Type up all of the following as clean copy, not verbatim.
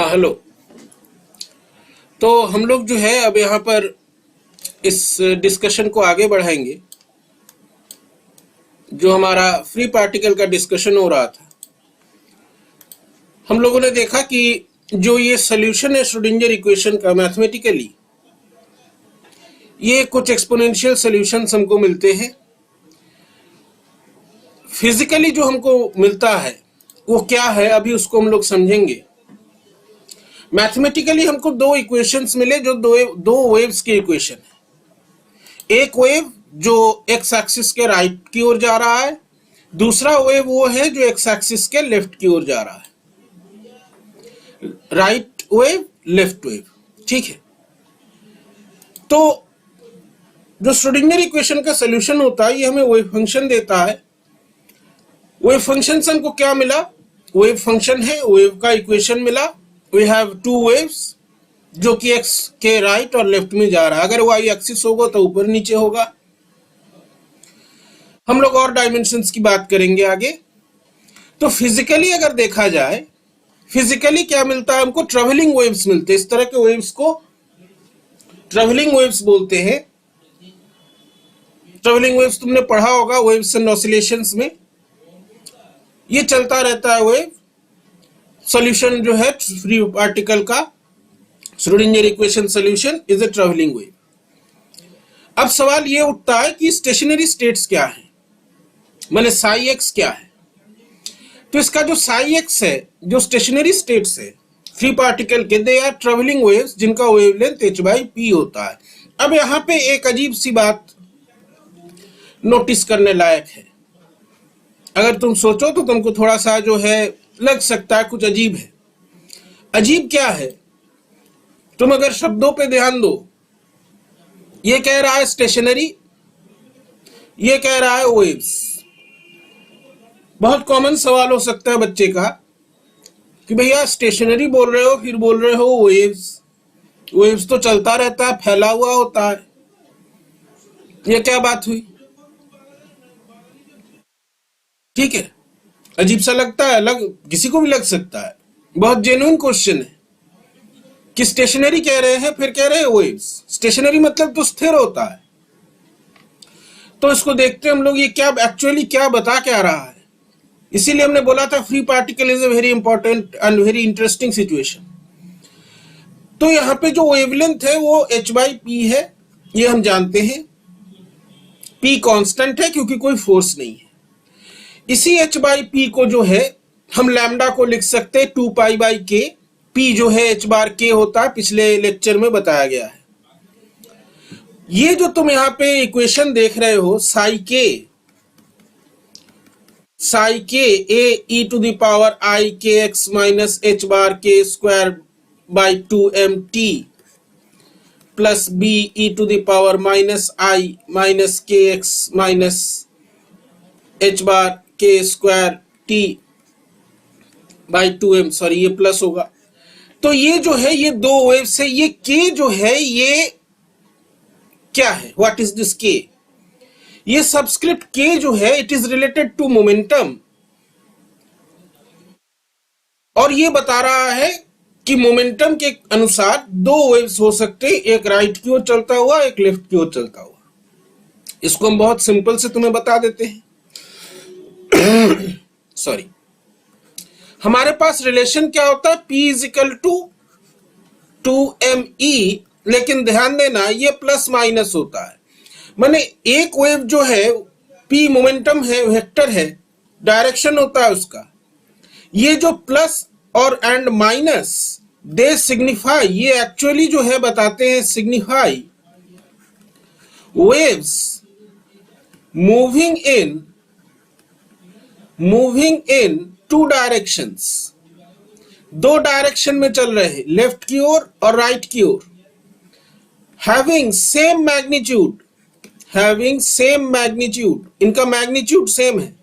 हाँ हेलो। तो हम लोग जो है अब यहाँ पर इस डिस्कशन को आगे बढ़ाएंगे। जो हमारा फ्री पार्टिकल का डिस्कशन हो रहा था, हम लोगों ने देखा कि जो ये सॉल्यूशन है श्रोडिंगर इक्वेशन का मैथमेटिकली, ये कुछ एक्सपोनेंशियल सॉल्यूशंस हमको मिलते हैं। फिजिकली जो हमको मिलता है वो क्या है, अभी उसको हम लोग समझेंगे। मैथमेटिकली हमको दो इक्वेशंस मिले जो दो वेव्स के इक्वेशन है। एक वेव जो एक्स एक्सिस के राइट की ओर जा रहा है, दूसरा वेव वो है जो एक्स एक्सिस के लेफ्ट की ओर जा रहा है। राइट वेव, लेफ्ट वेव, ठीक है। तो जो श्रोडिंगर इक्वेशन का सॉल्यूशन होता है, ये हमें वेव फंक्शन देता है। वेव फंक्शन से हमको क्या मिला? वेव फंक्शन है, वेव का इक्वेशन मिला। वी हैव टू वेव्स जो कि एक्स के राइट और लेफ्ट में जा रहा है। अगर वाई एक्सिस होगा तो ऊपर नीचे होगा। हम लोग और डायमेंशंस की बात करेंगे आगे। तो फिजिकली अगर देखा जाए, फिजिकली क्या मिलता है हमको? ट्रेवलिंग वेव्स मिलते हैं। इस तरह के वेव्स को ट्रेवलिंग वेव्स बोलते हैं। ट्रेवलिंग वेव्स तुमने पढ़ा होगा वेव्स एंड ऑसिलेशंस में। ये चलता रहता है वेव। सॉल्यूशन जो है फ्री पार्टिकल का Schrodinger equation solution is a travelling wave. अब सवाल ये उठता है कि स्टेशनरी स्टेट्स क्या है, माने साई एक्स क्या है। तो इसका जो साई एक्स है, जो स्टेशनरी स्टेट्स है फ्री पार्टिकल के, दे आर ट्रेवलिंग वेव्स जिनका वेवलेंथ h/p होता है। अब यहां पे एक अजीब सी बात नोटिस करने लायक है। अगर तुम सोचो तो तुमको थोड़ा सा जो है लग सकता है कुछ अजीब है। अजीब क्या है? तुम अगर शब्दों पे ध्यान दो, ये कह रहा है स्टेशनरी, ये कह रहा है वेव्स। बहुत कॉमन सवाल हो सकता है बच्चे का कि भैया स्टेशनरी बोल रहे हो, फिर बोल रहे हो वेव्स। वेव्स तो चलता रहता है, फैला हुआ होता है, ये क्या बात हुई? ठीक है, अजीब सा लगता है, किसी को भी लग सकता है। बहुत जेन्युइन क्वेश्चन है कि स्टेशनरी कह रहे हैं, फिर कह रहे हैं वेव्स। स्टेशनरी मतलब तो स्थिर होता है। तो इसको देखते हम लोग, ये क्या एक्चुअली क्या बता क्या रहा है। इसीलिए हमने बोला था free particle is a very important and very interesting situation. तो यहाँ पे जो वेवलेंथ है वो h/p है, ये हम जानते हैं। p कांस्टेंट है क्योंकि कोई फोर्स नहीं है। इसी h/p को जो है हम लैम्डा को लिख सकते हैं 2π/k। p जो है h/k होता है, पिछले लेक्चर में बताया गया है। ये जो तुम यहाँ पे इक्वेशन देख रहे हो साई के a e⁻⁰ minus h/k² plus b e⁻⁻⁰ minus kx minus h/k²t/2m, sorry ये प्लस होगा। तो ये जो है ये दो वेव्स है। ये k जो है ये क्या है? What is this k? ये सबस्क्रिप्ट k जो है it is related to momentum, और ये बता रहा है कि मोमेंटम के अनुसार दो वेव्स हो सकते हैं, एक राइट की ओर चलता हुआ, एक लेफ्ट की ओर चलता हुआ। इसको हम बहुत सिंपल से तुम्हें बता देते हैं। सॉरी, हमारे पास रिलेशन क्या होता है? P = 2me, लेकिन ध्यान देना ये प्लस माइनस होता है। माने एक वेव जो है P मोमेंटम है, वेक्टर है, डायरेक्शन होता है उसका। ये जो प्लस और एंड माइनस दे सिग्निफाई, ये एक्चुअली जो है बताते हैं signify waves moving in two directions. दो डायरेक्शन में चल रहे हैं, लेफ्ट की ओर और राइट की ओर। हैविंग सेम मैग्नीट्यूड, इनका मैग्नीट्यूड सेम है।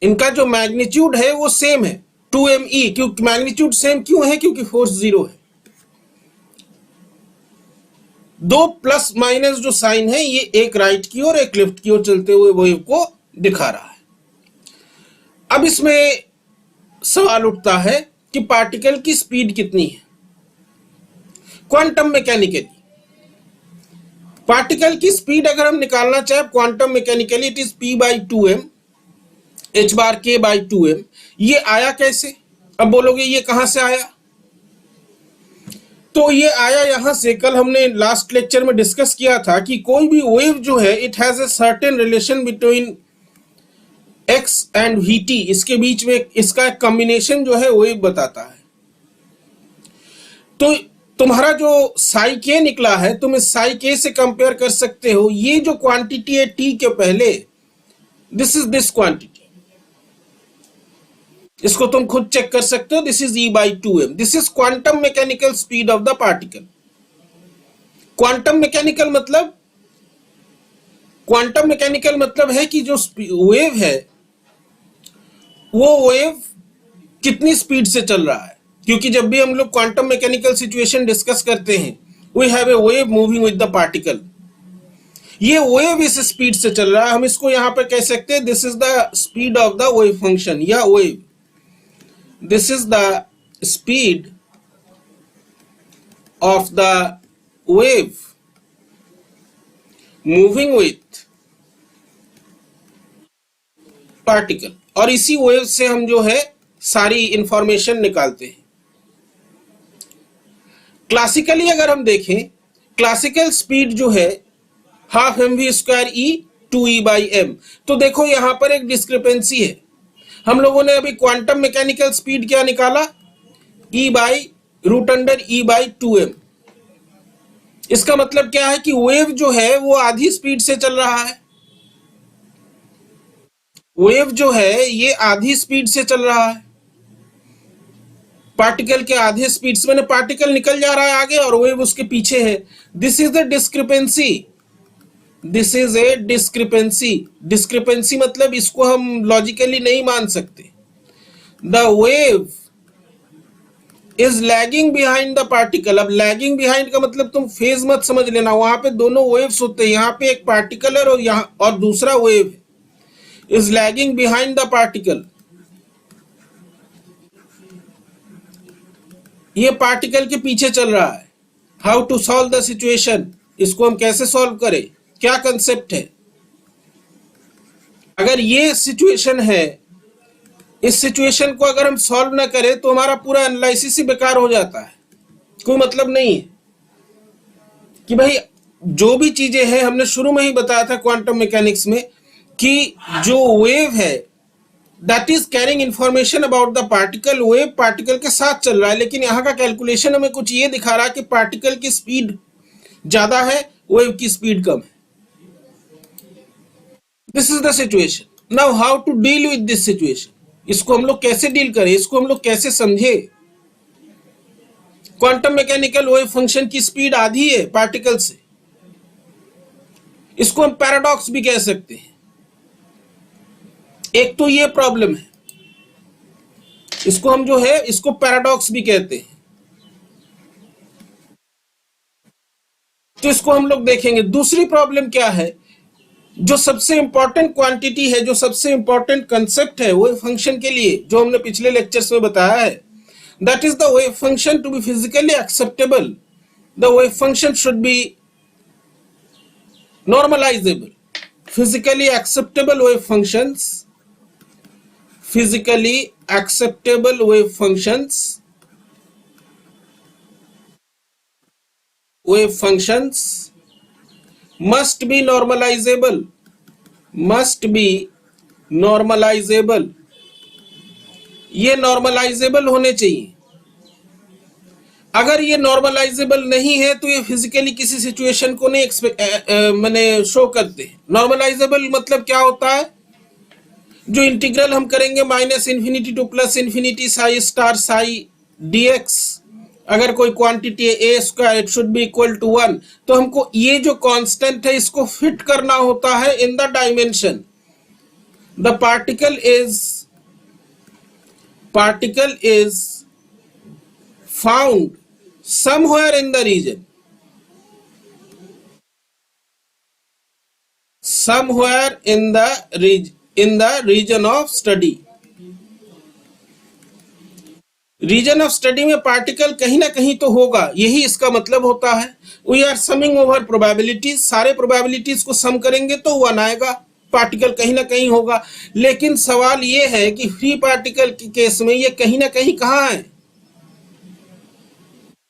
इनका जो मैग्नीट्यूड है वो सेम है 2me। क्योंकि मैग्नीट्यूड सेम क्यों है? क्योंकि फोर्स 0 है। दो प्लस माइनस जो साइन है ये एक राइट की ओर एक लेफ्ट की ओर चलते हुए वेव को दिखा रहा है। अब इसमें सवाल उठता है कि पार्टिकल की स्पीड कितनी है। क्वांटम मैकेनिकली पार्टिकल की स्पीड अगर हम निकालना चाहे quantum mechanically, it is p/2m h/k/2m। ये आया कैसे? अब बोलोगे ये कहां से आया? तो ये आया यहां से, कल हमने लास्ट लेक्चर में डिस्कस किया था कि कोई भी वेव जो है it has a certain relation between x and vt, इसके बीच में इसका कॉम्बिनेशन जो है वेव बताता है। तो तुम्हारा जो साई के निकला है, तुम इस साई के से कंपेयर कर सकते हो। ये जो क्वांटिटी है t के पहले, दिस इज दिस क्वांटिटी, इसको तुम खुद चेक कर सकते हो। This is e/2m, this is quantum mechanical speed of the particle. Quantum mechanical मतलब है कि जो वेव है वो वेव कितनी स्पीड से चल रहा है। क्योंकि जब भी हम लोग क्वांटम मैकेनिकल सिचुएशन डिस्कस करते हैं, we have a wave moving with the particle. ये वेव इस स्पीड से चल रहा है, हम इसको यहां पर कह सकते हैं this is the speed of the wave function या wave. This is the speed of the wave moving with particle. और इसी वेव से हम जो है सारी इंफॉर्मेशन निकालते हैं। क्लासिकली अगर हम देखें, क्लासिकल स्पीड जो है हाफ mv² e 2e/m। तो देखो यहां पर एक डिस्क्रिपेंसी है। हम लोगों ने अभी क्वांटम मैकेनिकल स्पीड क्या निकाला, e/√e/2m। इसका मतलब क्या है कि वेव जो है वो आधी स्पीड से चल रहा है। वेव जो है ये आधी स्पीड से चल रहा है, पार्टिकल के आधे स्पीड से। मैंने पार्टिकल निकल जा रहा है आगे और वेव उसके पीछे है। This is the discrepancy, this is a discrepancy. Discrepancy मतलब इसको हम लॉजिकली नहीं मान सकते। The wave is lagging behind the particle. अब लैगिंग बिहाइंड का मतलब तुम फेज मत समझ लेना, वहां पे दोनों वेव्स होते हैं। यहाँ पे एक पार्टिकल है और यहाँ और दूसरा वेव है। Is lagging behind the particle, ये पार्टिकल के पीछे चल रहा है। How to solve the situation, इसको हम कैसे सॉल्व करें, क्या कंसेप्ट है। अगर ये सिचुएशन है, इस सिचुएशन को अगर हम सॉल्व ना करें तो हमारा पूरा एनालिसिस ही बेकार हो जाता है। कोई मतलब नहीं है कि भाई जो भी चीजें हैं, हमने शुरू में ही बताया था क्वांटम मैकेनिक्स में कि जो वेव है that is carrying information about the particle. Wave particle के साथ चल रहा है, लेकिन यहाँ का कैलकुलेशन हमें कुछ ये दिखा रहा है कि पार्टिकल की स्पीड ज्यादा है, वेव की स्पीड कम है। This is the situation. Now how to deal with this situation, इसको हम लोग कैसे डील करें, इसको हम लोग कैसे समझे। क्वांटम मैकेनिकल वेव फंक्शन की स्पीड आधी है पार्टिकल से, इसको हम पैराडॉक्स भी कह सकते हैं। एक तो ये प्रॉब्लम है, इसको हम जो है इसको पैराडॉक्स भी कहते हैं। तो इसको हम लोग देखेंगे। दूसरी प्रॉब्लम क्या है, जो सबसे इंपॉर्टेंट क्वांटिटी है, जो सबसे इंपॉर्टेंट कंसेप्ट है वेव फंक्शन के लिए, जो हमने पिछले लेक्चर्स में बताया है, that is the wave function to be physically acceptable the wave function should be normalizable. Physically acceptable wave functions, physically acceptable wave functions must be normalizable, ये नॉर्मलाइजेबल होने चाहिए। अगर ये नॉर्मलाइजेबल नहीं है तो ये फिजिकली किसी सिचुएशन को नहीं मैंने शो करते। नॉर्मलाइजेबल मतलब क्या होता है, जो इंटीग्रल हम करेंगे -∞ to +∞ psi star psi dx, अगर कोई क्वांटिटी है a², it should be equal to 1, तो हमको ये जो कांस्टेंट है इसको फिट करना होता है in the dimension. The particle is found somewhere in the region, in the region of study। Region of study में पार्टिकल कहीं ना कहीं तो होगा, यही इसका मतलब होता है। We are summing over probabilities, सारे प्रोबेबिलिटीज को सम करेंगे तो वन आएगा, पार्टिकल कहीं ना कहीं होगा। लेकिन सवाल ये है कि फ्री पार्टिकल के केस में ये कहीं ना कहीं कहाँ है,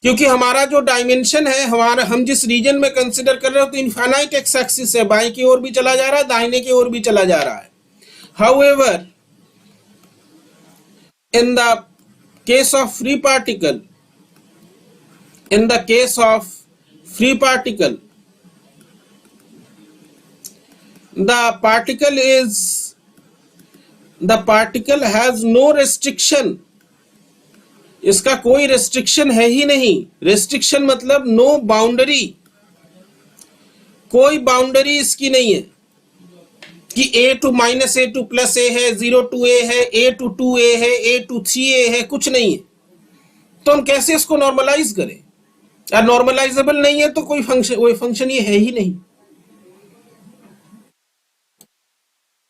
क्योंकि हमारा जो डायमेंशन है, हमारा हम जिस रीजन में कंसिडर कर रहे हो तो इनफाइनाइट एक्स एक्सिस है, बाएं की ओर भी चला जा रहा है, दाहिने की ओर भी चला जा रहा है। However in the case of free particle, in the case of free particle, the particle has no restriction, इसका कोई रेस्ट्रिक्शन है ही नहीं। रेस्ट्रिक्शन मतलब नो बाउंड्री, कोई बाउंड्री इसकी नहीं है कि a to minus a to plus a है, 0 टू a है, a टू 2a है, a टू 3a है, कुछ नहीं है। तो हम कैसे इसको नॉर्मलाइज करें? या नॉर्मलाइजेबल नहीं है तो कोई फंक्शन ये है ही नहीं।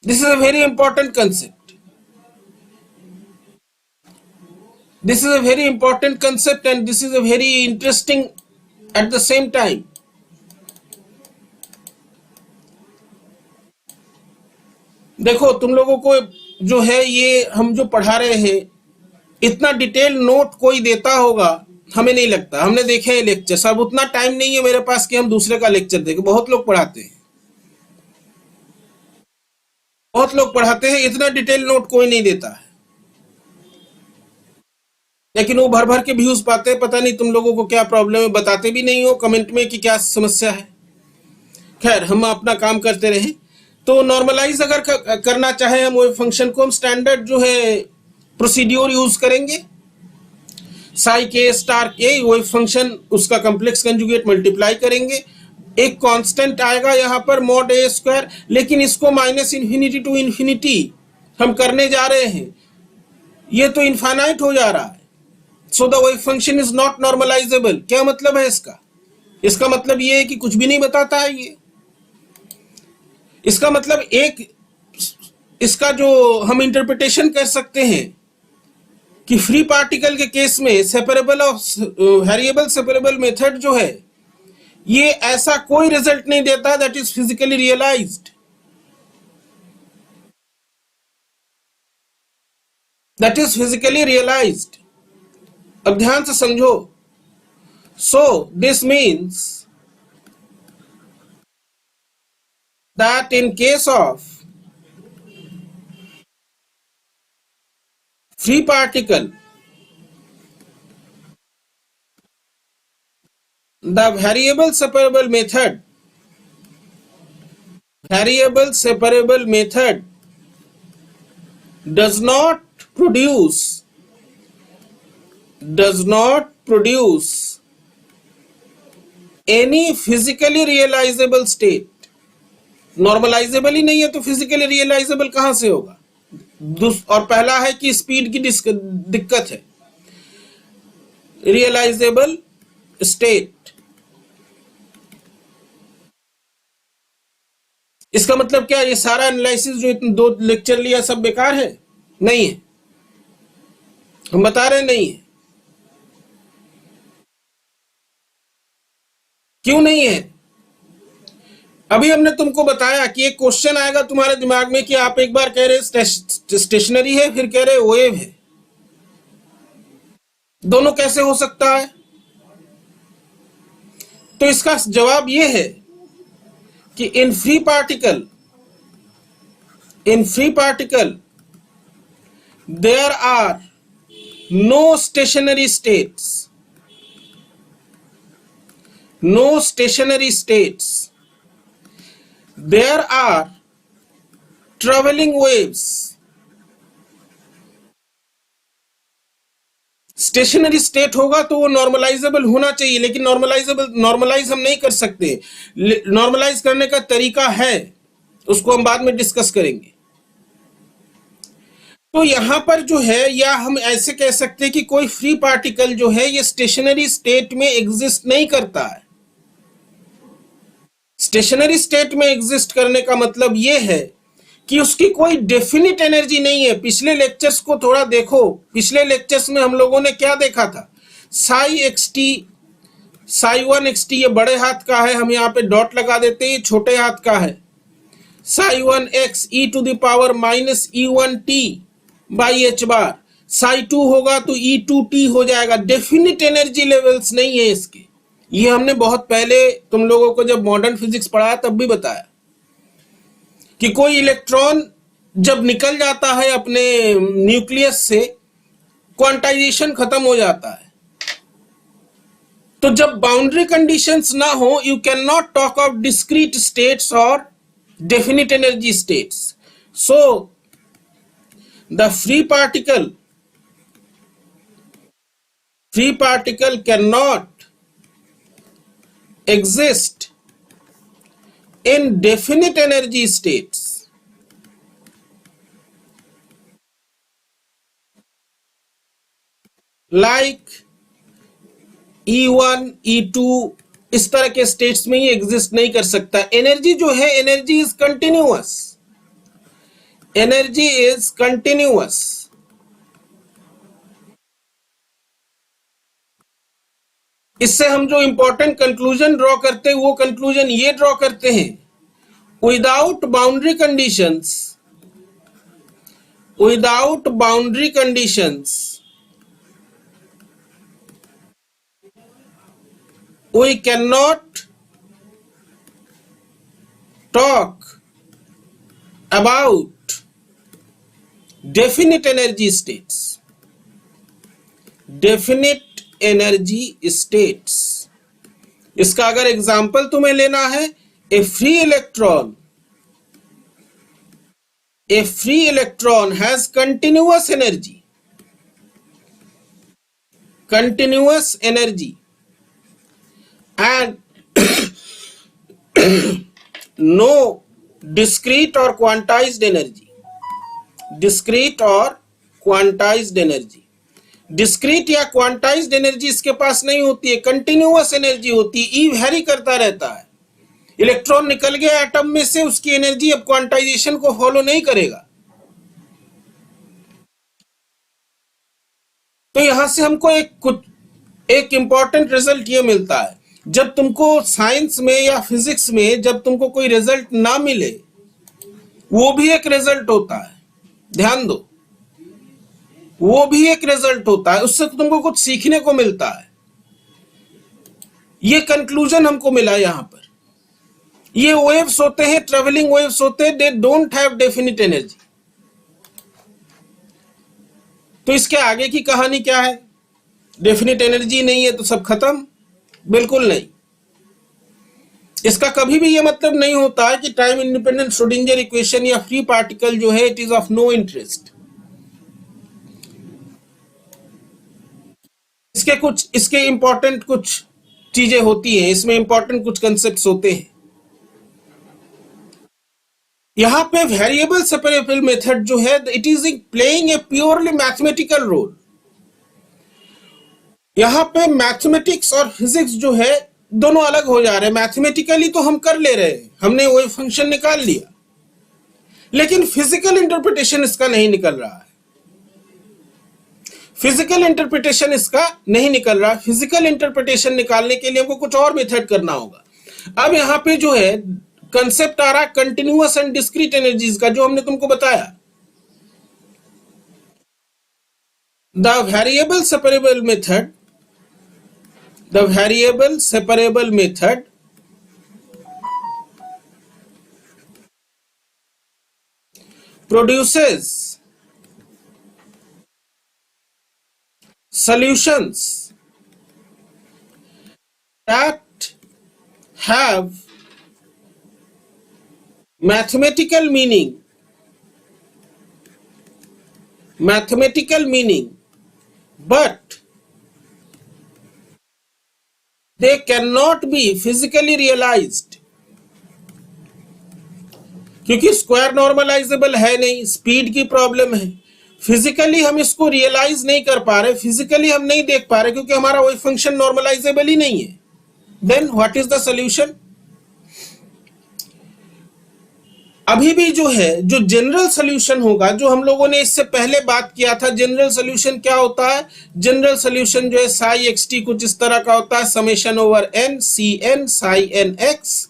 This is a very important concept, this is a very important concept and this is a very interesting at the same time. देखो तुम लोगों को जो है ये हम जो पढ़ा रहे हैं, इतना डिटेल नोट कोई देता होगा हमें नहीं लगता। हमने देखे हैं लेक्चर, अब उतना टाइम नहीं है मेरे पास कि हम दूसरे का लेक्चर देखें। बहुत लोग पढ़ाते हैं, बहुत लोग पढ़ाते हैं, इतना डिटेल नोट कोई नहीं देता है, लेकिन वो भर भर के व्यूज पाते हैं। पता नहीं तुम लोगों को क्या प्रॉब्लम है, बताते भी नहीं हो कमेंट में कि क्या समस्या है। खैर हम अपना काम करते रहे। तो नॉर्मलाइज अगर करना चाहे हम वो फंक्शन को, हम स्टैंडर्ड जो है प्रोसीड्यूर यूज करेंगे, साई के स्टार के वो फंक्शन, उसका कॉम्प्लेक्स कंजुगेट मल्टीप्लाई करेंगे, एक कांस्टेंट आएगा यहाँ पर मॉड ए स्क्वायर, लेकिन इसको माइनस इन्फिनिटी टू इन्फिनिटी हम करने जा रहे हैं, ये तो इनफाइनाइट हो जा रहा है। So the wave function is not normalizable. क्या मतलब है इसका? इसका मतलब ये है कि कुछ भी नहीं बताता है ये। इसका मतलब एक, इसका जो हम इंटरप्रिटेशन कर सकते हैं कि फ्री पार्टिकल के केस में separable of variable separable method जो है, ये ऐसा कोई रिजल्ट नहीं देता that is physically realised, that is physically realised. अब ध्यान से समझो। So this means that in case of free particle, the variable separable method does not produce any physically realizable state। नॉर्मलाइजेबल ही नहीं है तो फिजिकली रियलाइजेबल कहां से होगा? और पहला है कि स्पीड की दिक्कत है। रियलाइजेबल स्टेट, इसका मतलब क्या? ये सारा एनालिसिस जो इतने 2 लेक्चर लिया सब बेकार है? नहीं है, हम बता रहे नहीं है। क्यों नहीं है? अभी हमने तुमको बताया कि एक क्वेश्चन आएगा तुम्हारे दिमाग में कि आप एक बार कह रहे स्टेशनरी है, फिर कह रहे वेव है, दोनों कैसे हो सकता है? तो इसका जवाब यह है कि in free particle there are no stationary states, there are traveling waves। Stationary state होगा तो वो नॉर्मलाइजेबल होना चाहिए, लेकिन नॉर्मलाइज हम नहीं कर सकते। नॉर्मलाइज करने का तरीका है, उसको हम बाद में डिस्कस करेंगे। तो यहां पर जो है, या हम ऐसे कह सकते हैं कि कोई फ्री पार्टिकल जो है ये स्टेशनरी स्टेट में एग्जिस्ट नहीं करता है। स्टेशनरी स्टेट में एग्जिस्ट करने का मतलब यह है कि उसकी कोई डेफिनिट एनर्जी नहीं है। पिछले लेक्चर्स को थोड़ा देखो, पिछले लेक्चर्स में हम लोगों ने क्या देखा था, psi x T, Sai 1 x T, ये बड़े हाथ का है, हम यहाँ पे डॉट लगा देते हैं, ये छोटे हाथ का है, psi 1 x e to the power minus E1 t by h bar, psi 2 होगा तो E2 टी हो जाएगा। डेफिनिट एनर्जी लेवल्स नहीं है इसके, ये हमने बहुत पहले तुम लोगों को जब मॉडर्न फिजिक्स पढ़ाया तब भी बताया कि कोई इलेक्ट्रॉन जब निकल जाता है अपने न्यूक्लियस से, क्वांटाइजेशन खत्म हो जाता है। तो जब बाउंड्री कंडीशंस ना हो, you can not talk of discrete states और definite energy states. So the free particle cannot exist in definite energy states. Like E1, E2 इस तरह के स्टेट्स में ही एग्जिस्ट नहीं कर सकता। एनर्जी जो है, energy is continuous, energy is continuous. इससे हम जो इंपॉर्टेंट कंक्लूजन ड्रॉ करते हैं वो कंक्लूजन ये ड्रॉ करते हैं, without boundary conditions we cannot talk about definite energy states. Definite energy states, इसका अगर एग्जाम्पल तुम्हें लेना है, a free electron has continuous energy and no discrete or quantized energy. Discrete या क्वांटाइज्ड एनर्जी इसके पास नहीं होती है, कंटिन्यूअस एनर्जी होती है, ई वेरी करता रहता है। इलेक्ट्रॉन निकल गया एटम में से, उसकी एनर्जी अब क्वांटाइजेशन को फॉलो नहीं करेगा। तो यहां से हमको एक इंपॉर्टेंट रिजल्ट ये मिलता है, जब तुमको साइंस में या फिजिक्स में जब तुमको कोई रिजल्ट ना मिले, वो भी एक रिजल्ट होता है, ध्यान दो, वो भी एक रिजल्ट होता है, उससे तुमको कुछ सीखने को मिलता है। ये कंक्लूजन हमको मिला यहां पर। ये वेव्स होते हैं, ट्रेवलिंग वेव्स होते हैं, they don't have definite energy. तो इसके आगे की कहानी क्या है? डेफिनिट एनर्जी नहीं है तो सब खत्म? बिल्कुल नहीं। इसका कभी भी ये मतलब नहीं होता है कि टाइम इंडिपेंडेंट श्रोडिंगर इक्वेशन या फ्री पार्टिकल जो है it is of no interest. इसके इंपॉर्टेंट कुछ चीजें होती हैं, इसमें इंपॉर्टेंट कुछ कंसेप्ट्स होते हैं। यहां पे वेरिएबल सेपरेबल मेथड जो है, it is playing a purely mathematical role. यहां पे मैथमेटिक्स और फिजिक्स जो है दोनों अलग हो जा रहे हैं। मैथमेटिकली तो हम कर ले रहे हैं, हमने वही फंक्शन निकाल लिया, लेकिन फिजिकल इंटरप्रिटेशन इसका नहीं निकल रहा है। फिजिकल इंटरप्रिटेशन इसका नहीं निकल रहा। फिजिकल इंटरप्रिटेशन निकालने के लिए हमको कुछ और मेथड करना होगा। अब यहां पे जो है कंसेप्ट आ रहा है कंटिन्यूअस एंड डिस्क्रीट एनर्जीज का, जो हमने तुमको बताया। The variable separable method produces solutions that have mathematical meaning, but they cannot be physically realized, क्योंकि स्क्वायर नॉर्मलाइजेबल है नहीं, स्पीड की प्रॉब्लम है। फिजिकली हम इसको रियलाइज नहीं कर पा रहे, फिजिकली हम नहीं देख पा रहे, क्योंकि हमारा वही फंक्शन नॉर्मलाइजेबल ही नहीं है। Then what is the solution? अभी भी जो है जो जनरल सोल्यूशन होगा, जो हम लोगों ने इससे पहले बात किया था, जनरल सोल्यूशन क्या होता है? जनरल सोल्यूशन जो है साई एक्स टी कुछ इस तरह का होता है, summation over n c n psi n x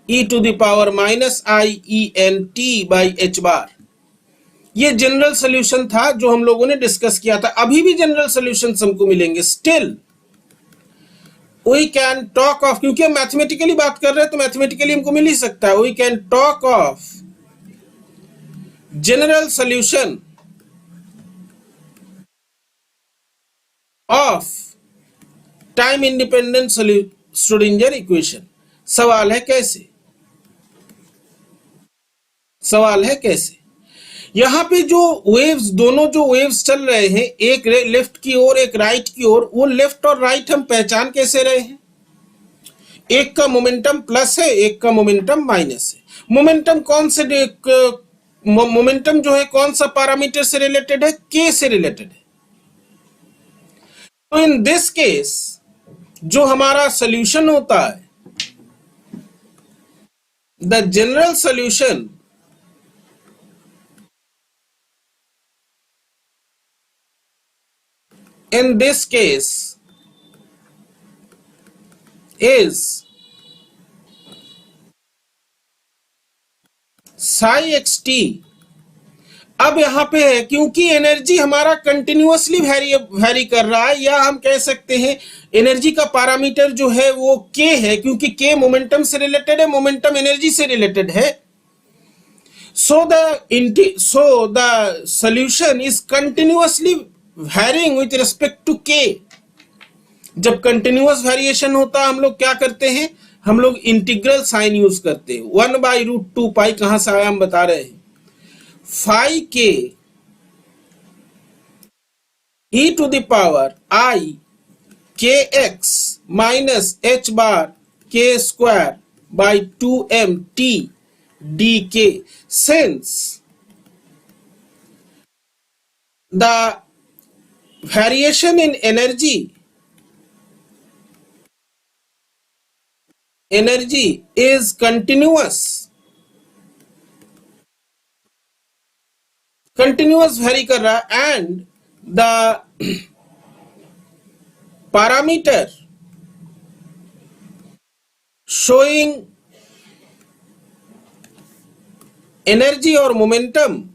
e to the power minus i e n t by h bar. ये जनरल सोल्यूशन था जो हम लोगों ने डिस्कस किया था। अभी भी जनरल सोल्यूशन हमको मिलेंगे। Still we can talk of, क्योंकि हम मैथमेटिकली बात कर रहे हैं तो मैथमेटिकली हमको मिल ही सकता है। We can talk of general solution of time independent Schrodinger equation. सवाल है कैसे? सवाल है कैसे? यहां पे जो वेव्स, दोनों जो वेव्स चल रहे हैं, एक लेफ्ट की ओर एक राइट की ओर, वो लेफ्ट और राइट हम पहचान कैसे रहे हैं? एक का मोमेंटम प्लस है, एक का मोमेंटम माइनस है। मोमेंटम कौन से मोमेंटम जो है कौन सा पैरामीटर से रिलेटेड है? के से रिलेटेड है। तो इन दिस केस जो हमारा सोल्यूशन होता है, the general solution in this case is psi xt। अब यहां पे है क्योंकि एनर्जी हमारा कंटिन्यूअसली वेरी कर रहा है, या हम कह सकते हैं एनर्जी का पैरामीटर जो है वो के है, क्योंकि के मोमेंटम से रिलेटेड है, मोमेंटम एनर्जी से रिलेटेड है। so the solution is continuously varying with respect to k। जब कंटिन्यूअस वेरिएशन होता है हम लोग क्या करते हैं? हम लोग इंटीग्रल साइन यूज करते हैं। 1/√2 पाई कहां से आया हम बता रहे हैं। Phi k e to the power i k x minus h bar k square by 2m t d k. Since the variation in energy is continuous vary कर रहा है, and the parameter showing energy or momentum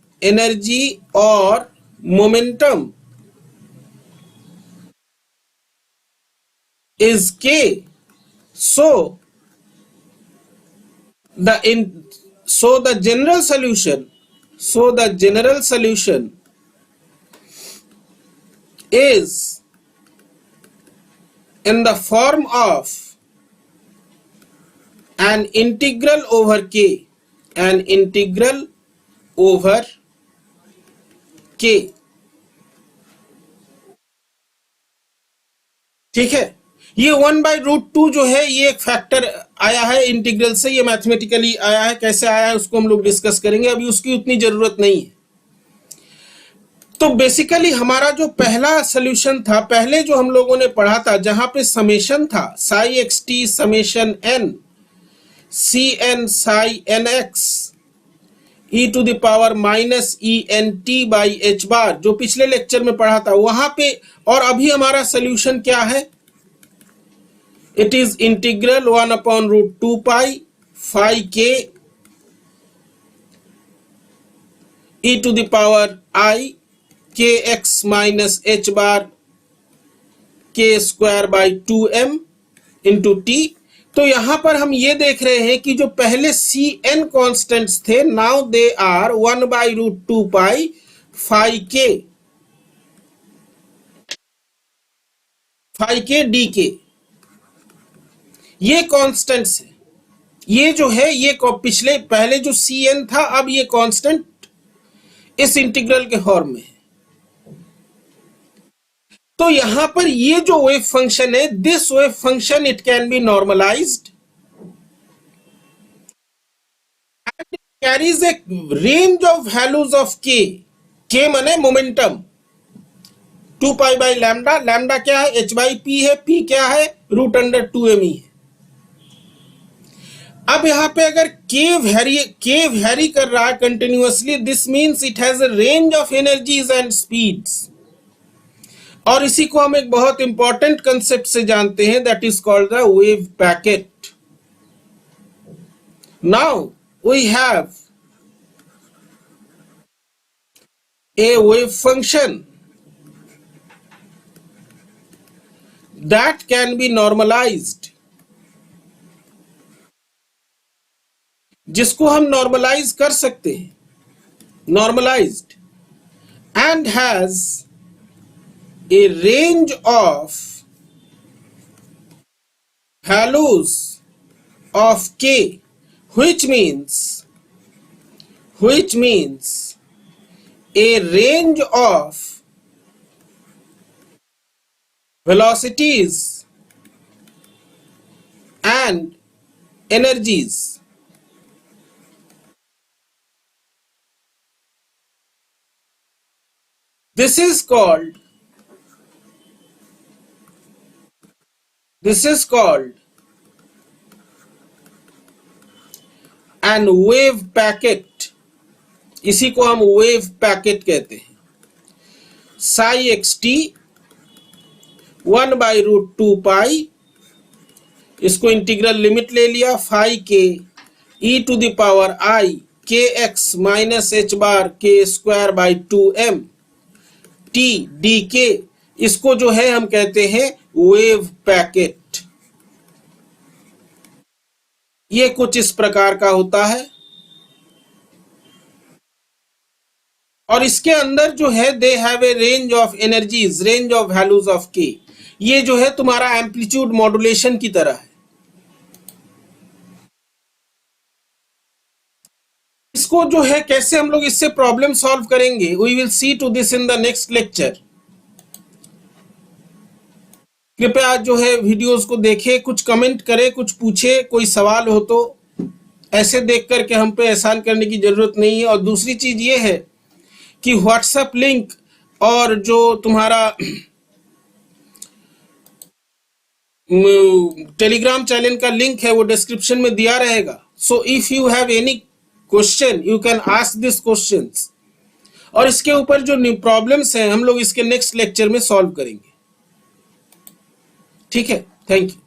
is k। so the general solution is in the form of an integral over k, ठीक है। ये 1/√2 जो है ये एक फैक्टर आया है इंटीग्रल से, ये मैथमेटिकली आया है। कैसे आया है उसको हम लोग डिस्कस करेंगे, अभी उसकी उतनी जरूरत नहीं है। तो बेसिकली हमारा जो पहला सोल्यूशन था, पहले जो हम लोगों ने पढ़ा था, जहां पे समेशन था psi x t summation n c n psi n x e to the power minus e n t by h bar, जो पिछले लेक्चर में पढ़ा था वहां पे। और अभी हमारा सोल्यूशन क्या है? It is integral 1/√2 pi phi k e to the power i k x minus h bar k square by 2m into T. तो यहां पर हम ये देख रहे हैं कि जो पहले सी एन कॉन्स्टेंट्स थे, now they are 1/√2 pi phi k d k. ये कांस्टेंट्स है, ये जो है ये पिछले पहले जो सी एन था, अब ये कांस्टेंट इस इंटीग्रल के फॉर्म में है। तो यहां पर ये जो वेव फंक्शन है, this wave function it can be normalised and carries a range of values of k माने momentum 2 pi by lambda. Lambda क्या है? h बाई पी है। पी क्या है? √2m है। अब यहाँ पे अगर के वैरी कर रहा है continuously, this means it has a range of energies and speeds. और इसी को हम एक बहुत इंपॉर्टेंट कंसेप्ट से जानते हैं, that is called the wave packet. Now we have a wave function that can be normalized, जिसको हम नॉर्मलाइज कर सकते हैं, normalized, and has a range of values of k, which means a range of velocities and energies. This is called an wave packet. इसी को हम wave packet कहते हैं। साई एक्स टी 1/√2 पाई, इसको इंटीग्रल लिमिट ले लिया, फाई के e⁻i kx माइनस h बार k²/2m t dk, इसको जो है हम कहते हैं वेव पैकेट। ये कुछ इस प्रकार का होता है, और इसके अंदर जो है they have a range of energies, range of values of के। ये जो है तुम्हारा एम्पलीट्यूड मॉड्यूलेशन की तरह है। इसको जो है कैसे हम लोग इससे प्रॉब्लम सॉल्व करेंगे, we will see to this in the next lecture. कृपया जो है वीडियोस को देखें, कुछ कमेंट करें, कुछ पूछे, कोई सवाल हो तो। ऐसे देख करके हम पे एहसान करने की जरूरत नहीं है। और दूसरी चीज ये है कि व्हाट्सएप लिंक और जो तुम्हारा टेलीग्राम चैनल का लिंक है वो डिस्क्रिप्शन में दिया रहेगा। So if you have any question you can ask this questions, और इसके ऊपर जो प्रॉब्लम्स हैं हम लोग इसके नेक्स्ट लेक्चर में सॉल्व करेंगे। ठीक है, थैंक यू।